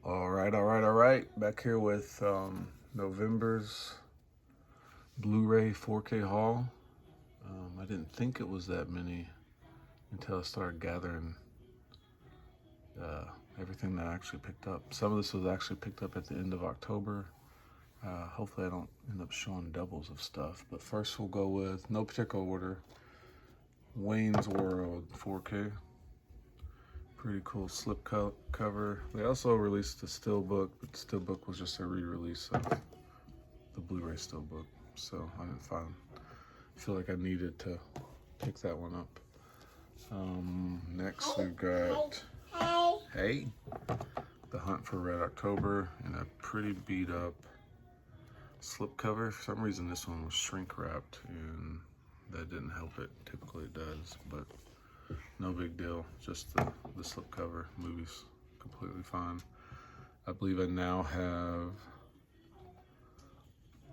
All right. Back here with November's Blu-ray 4K haul. I didn't think it was that many until I started gathering everything that I actually picked up. Some of this was actually picked up at the end of October. Hopefully I don't end up showing doubles of stuff. But first we'll go with, no particular order, Wayne's World 4K. Pretty cool slip cover. They also released the Steelbook, but the Steelbook was just a re-release of the Blu-ray Steelbook, so I feel like I needed to pick that one up. Next we've got The Hunt for Red October in a pretty beat up slip cover. For some reason this one was shrink wrapped and that didn't help it. Typically it does, but no big deal, just the slipcover. Movie's completely fine. I believe I now have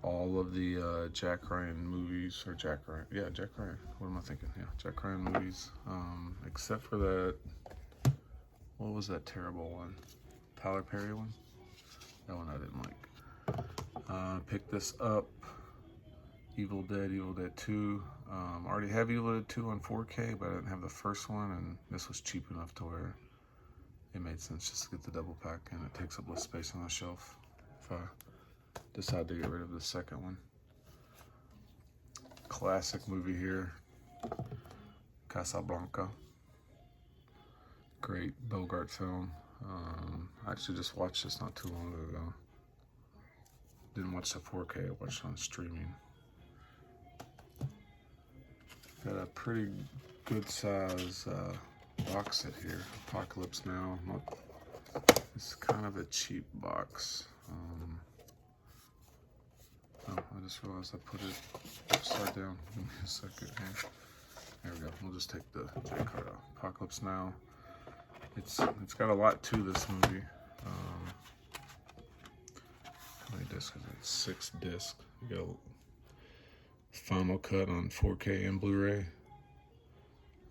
all of the Jack Ryan movies, or Jack Ryan, what am I thinking? Yeah, Jack Ryan movies, except for that, what was that terrible one? Tyler Perry one? That one I didn't like. Picked this up, Evil Dead 2. I already have Evil Dead 2 on 4K, but I didn't have the first one, and this was cheap enough to where it made sense just to get the double pack, and it takes up less space on the shelf if I decide to get rid of the second one. Classic movie here, Casablanca. Great Bogart film. I actually just watched this not too long ago. Didn't watch the 4K, I watched it on streaming. Got a pretty good size box set here. Apocalypse Now. It's kind of a cheap box. Oh, I just realized I put it upside down. Give me a second here. There we go. We'll just take the J card out. Apocalypse Now. It's got a lot to this movie. How many discs is it? 6 discs. You got final cut on 4K and Blu-ray,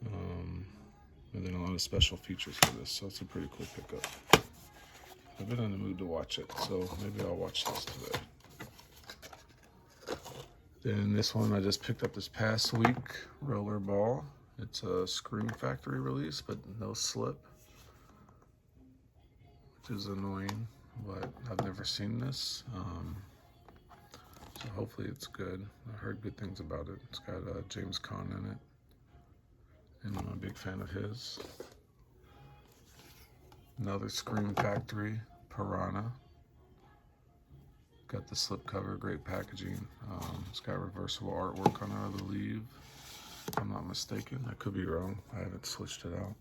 and then a lot of special features for this, so it's a pretty cool pickup. I've been in the mood to watch it, so maybe I'll watch this today. Then this one I just picked up this past week, Rollerball. It's a Scream Factory release, but no slip, which is annoying, but I've never seen this. So hopefully it's good. I heard good things about it. It's got James Caan in it, and I'm a big fan of his. Another Scream Factory, Piranha. Got the slipcover, great packaging. It's got reversible artwork on it, I believe. If I'm not mistaken. I could be wrong. I haven't switched it out.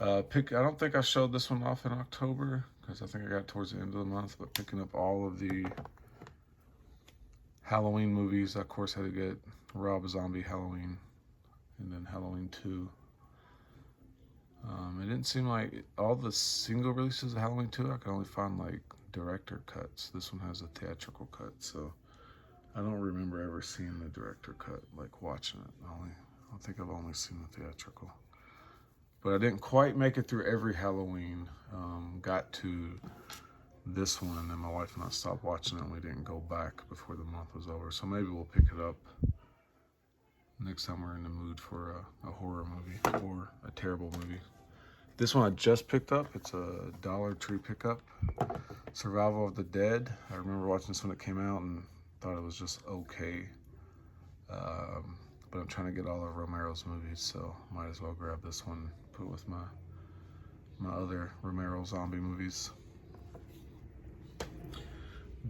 I don't think I showed this one off in October, because I think I got towards the end of the month, but picking up all of the Halloween movies. I, of course, had to get Rob Zombie Halloween and then Halloween 2. It didn't seem like all the single releases of Halloween 2, I could only find like director cuts. This one has a theatrical cut, so I don't remember ever seeing the director cut, like watching it. I think I've only seen the theatrical. But I didn't quite make it through every Halloween. Got to this one, and then my wife and I stopped watching it, and we didn't go back before the month was over. So maybe we'll pick it up next time we're in the mood for a horror movie or a terrible movie. This one I just picked up. It's a Dollar Tree pickup, Survival of the Dead. I remember watching this when it came out and thought it was just okay. But I'm trying to get all of Romero's movies, so might as well grab this one, put it with my other Romero zombie movies.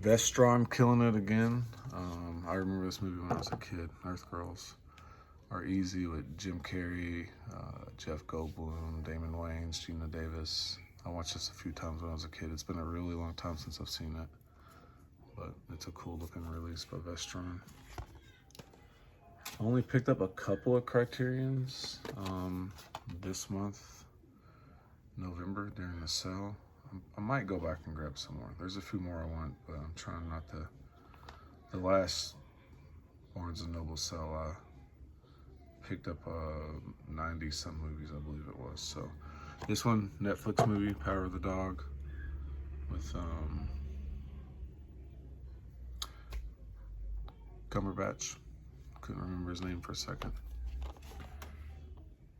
Vestron killing it again. I remember this movie when I was a kid. Earth Girls Are Easy with Jim Carrey, Jeff Goldblum, Damon Wayans, Gina Davis. I watched this a few times when I was a kid. It's been a really long time since I've seen it, but it's a cool looking release by Vestron. I only picked up a couple of Criterions this month, November, during the sale. I might go back and grab some more. There's a few more I want, but I'm trying not to. The last Barnes & Noble sale, I picked up 90-some movies, I believe it was. So this one, Netflix movie, Power of the Dog. with Cumberbatch. Couldn't remember his name for a second.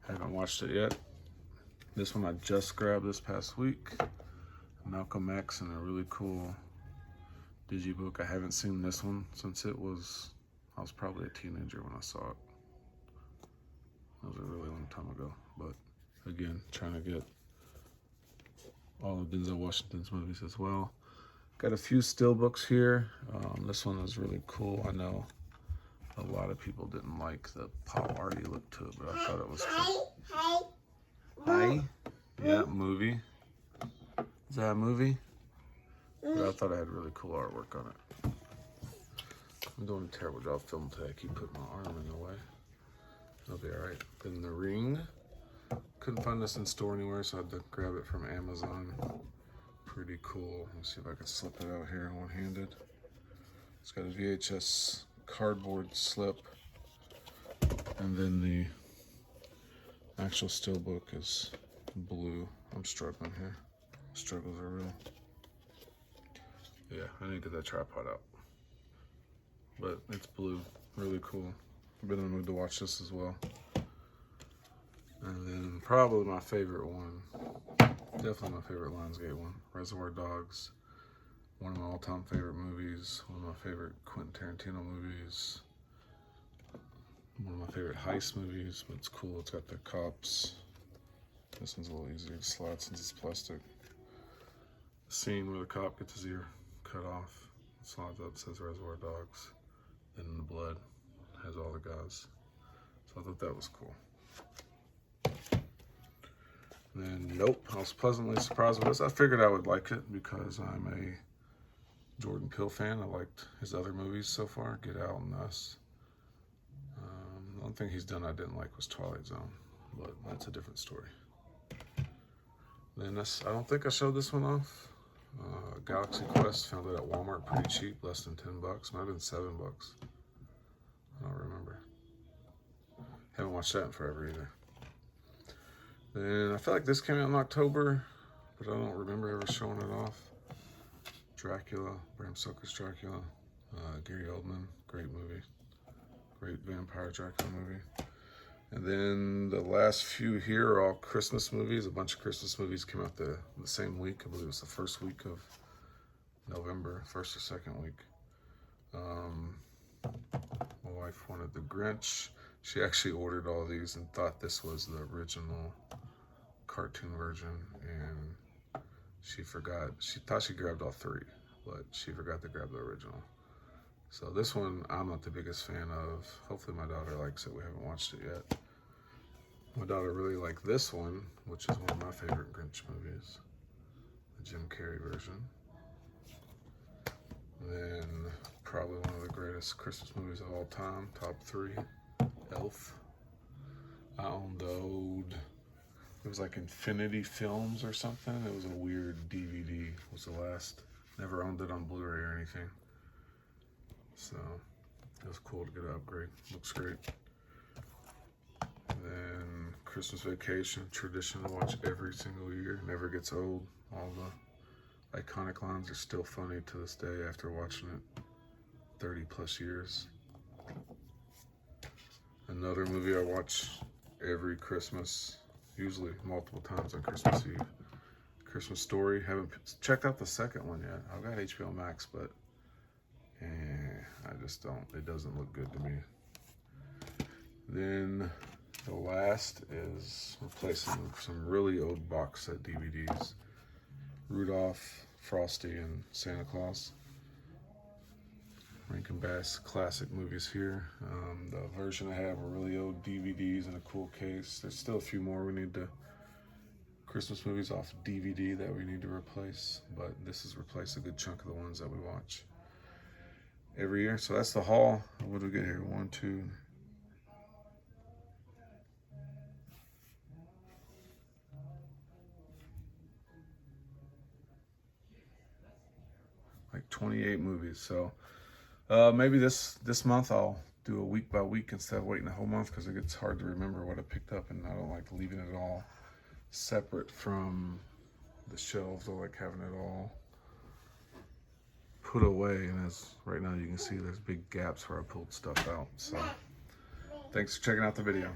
Haven't watched it yet. This one I just grabbed this past week. Malcolm X and a really cool digibook. I haven't seen this one since I was probably a teenager when I saw it. That was a really long time ago. But again, trying to get all of Denzel Washington's movies as well. Got a few Steelbooks here. This one is really cool. I know a lot of people didn't like the pop arty look to it, but I thought it was cool. Hi. Yeah, movie. Is that a movie? But I thought I had really cool artwork on it. I'm doing a terrible job filming today. I keep putting my arm in the way. It'll be alright. Then The Ring. Couldn't find this in store anywhere, so I had to grab it from Amazon. Pretty cool. Let me see if I can slip it out here one-handed. It's got a VHS cardboard slip. And then the actual steelbook is blue. I'm struggling here. Struggles are real. Yeah, I need to get that tripod out. But it's blue. Really cool. I've been in the mood to watch this as well. And then probably my favorite one, definitely my favorite Lionsgate one, Reservoir Dogs. One of my all-time favorite movies, one of my favorite Quentin Tarantino movies, one of my favorite heist movies, but it's cool. It's got the cops. This one's a little easier to slide since it's plastic. The scene where the cop gets his ear cut off, slides up, says Reservoir Dogs. Then in the blood has all the guys. So I thought that was cool. And then, nope, I was pleasantly surprised with this. I figured I would like it because I'm a Jordan Peele fan. I liked his other movies so far, Get Out and Us. The only thing he's done I didn't like was Twilight Zone, but that's a different story. Then this, I don't think I showed this one off. Galaxy Quest, found it at Walmart pretty cheap, less than $10. Might have been $7. I don't remember. Haven't watched that in forever either. Then I feel like this came out in October, but I don't remember ever showing it off. Dracula, Bram Stoker's Dracula, Gary Oldman, great movie. Great vampire Dracula movie. And then the last few here are all Christmas movies. A bunch of Christmas movies came out the same week. I believe it was the first week of November, first or second week. My wife wanted The Grinch. She actually ordered all these and thought this was the original cartoon version, and she forgot. She thought she grabbed all three, but she forgot to grab the original. So this one I'm not the biggest fan of. Hopefully my daughter likes it. We haven't watched it yet. My daughter really liked this one, which is one of my favorite Grinch movies, the Jim Carrey version. Then probably one of the greatest Christmas movies of all time, top 3, Elf. I owned the old, it was like Infinity Films or something. It was a weird DVD. It was the last. Never owned it on Blu-ray or anything. So it was cool to get an upgrade. Looks great. Then Christmas Vacation, tradition to watch every single year. Never gets old. All the iconic lines are still funny to this day after watching it 30 plus years. Another movie I watch every Christmas, usually multiple times on Christmas Eve. Christmas Story. Haven't checked out the second one yet. I've got HBO Max, but I just don't. It doesn't look good to me. Then the last is replacing some really old box set DVDs. Rudolph, Frosty, and Santa Claus. Rankin Bass classic movies here. The version I have are really old DVDs in a cool case. There's still a few more we need to, Christmas movies off DVD that we need to replace, but this has replaced a good chunk of the ones that we watch every year. So that's the haul. What do we get here? 1, 2, like 28 movies. So maybe this month I'll do a week by week instead of waiting a whole month, because it gets hard to remember what I picked up, and I don't like leaving it all separate from the shelves. I like having it all put away, and as right now you can see there's big gaps where I pulled stuff out. So thanks for checking out the video.